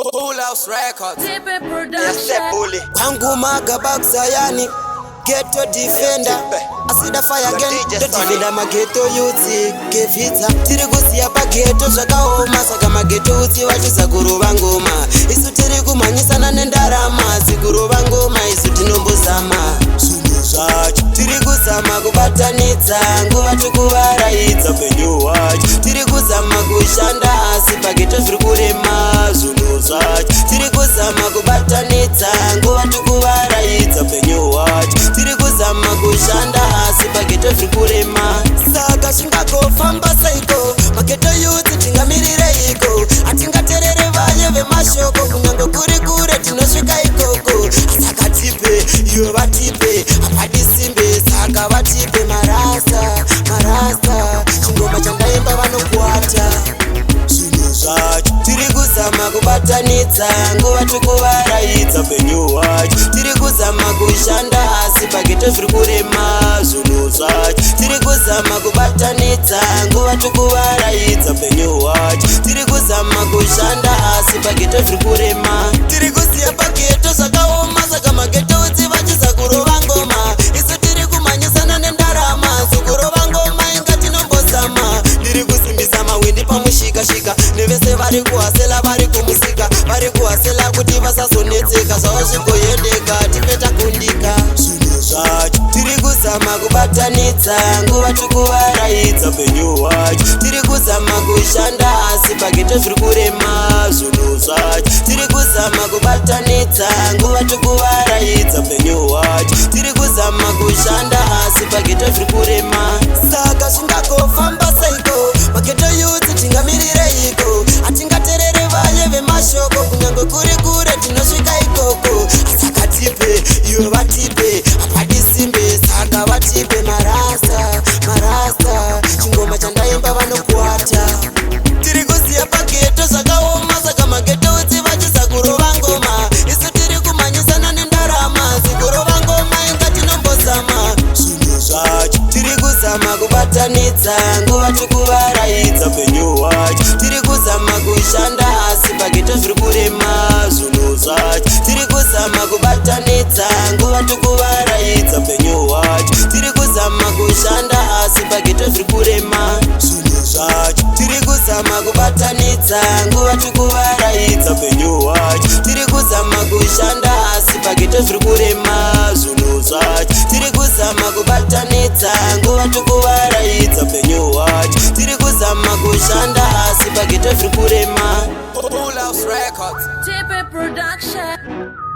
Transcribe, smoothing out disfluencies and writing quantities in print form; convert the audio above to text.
House Records. TP Production. Kwangu magabaksa yani Ghetto defender Asida fire again Dotivida mageto yuti Kevita Tirigusi hapa ghetto Zvakaoma Saka mageto uti Wachisa kuruva ngoma Isu tiri kumanyisana nendarama Sikuruva ngoma Isu tinombozama Zvinhu zvacho Tiri kuzama kubatanidza Nguva tukuvaraidza penyu wacho Tiri kuzama kushanda Asi pageto zviri kurema Zvinhu zvacho Tiri kuzama kubatanidza Nguva tukuvaraidza penyu wacho Tiri kuzama kushanda Asi pageto zviri kurema Saka zvingakofamba saiko Mageto youth tingamirireko Atingaterere vanye vemashoko Kunyange kuri kure tinosvika ikoko Saka tipe, iwe vatipe Apadisimbe, saka vatipe Marasta, marasta Chingoma chandaimba vanokwata Zvinhu zvacho Tiri kuzama kubatanidza Nguva tukuvaraidza penyu wacho Tiri kuzama kushanda Asi pageto zviri kurema Zvinhu zvacho Tiri kuzama kubatanidza Nguva tukuvaraidza penyu wacho Tiri kuzama kushanda Asi pageto zviri kurema Tiri kuziya pageto zvakaoma Saka mageto udzi vachisa kurova ngoma Isu tiri kumanyisana nendarama Sukurova ngoma inga tinombozama Ndiri kusimbisa mawindi pamushika-shika Nevese vari kuhasela vari kumusika Vari kuhasela kuti vasazonetseka Zvavo zvingoyendeka tipeta kundika Zvinhu zvacho Tiri kuzama kubatanidza Nguva tukuvaraidza penyu wacho Tiri kuzama kushanda Asi pageto zviri kurema Zvinhu zvacho Tiri kuzama kubatanidza Nguva tukuvaraidza penyu wacho Tiri kuzama kushanda Asi pageto zviri kurema Saka zvingakofamba saiko Mageto youth tingamirireiko Atingaterere vanye vemashoko Kunyange kuri kure tinosvika ikoko Saka tipe, iwe vatipe Apadisimbe, saka vatipe Marasta, marasta Chingoma chandaimba vanokwata Tiri kuziya pageto zvakaoma Saka mageto udzi vachisa kurova ngoma Isu tiri kumanyisana nendarama Sikurova ngoma inga tinombozama Zvinhu zvacho Tiri kuzama kubatanidza Nguva tukuvaraidza penyu wacho Tiri kuzama kushanda Asi pageto zviri kurema Zvinhu zvacho Tiri kuzama kubatanidza Nguva tukuvaraidza penyu wacho Tiri kuzama kushanda Asi pageto zviri kurema Zvinhu zvacho Tiri kuzama kubatanidza Nguva tukuvaraidza penyu wacho Tiri kuzama kushanda Asi pageto zviri kurema Zvinhu zvacho Tiri kuzama kubatanidza Nguva tukuvaraidza penyu wacho Tiri kuzama kushanda Asi pageto zviri kurema House Records. TP Production.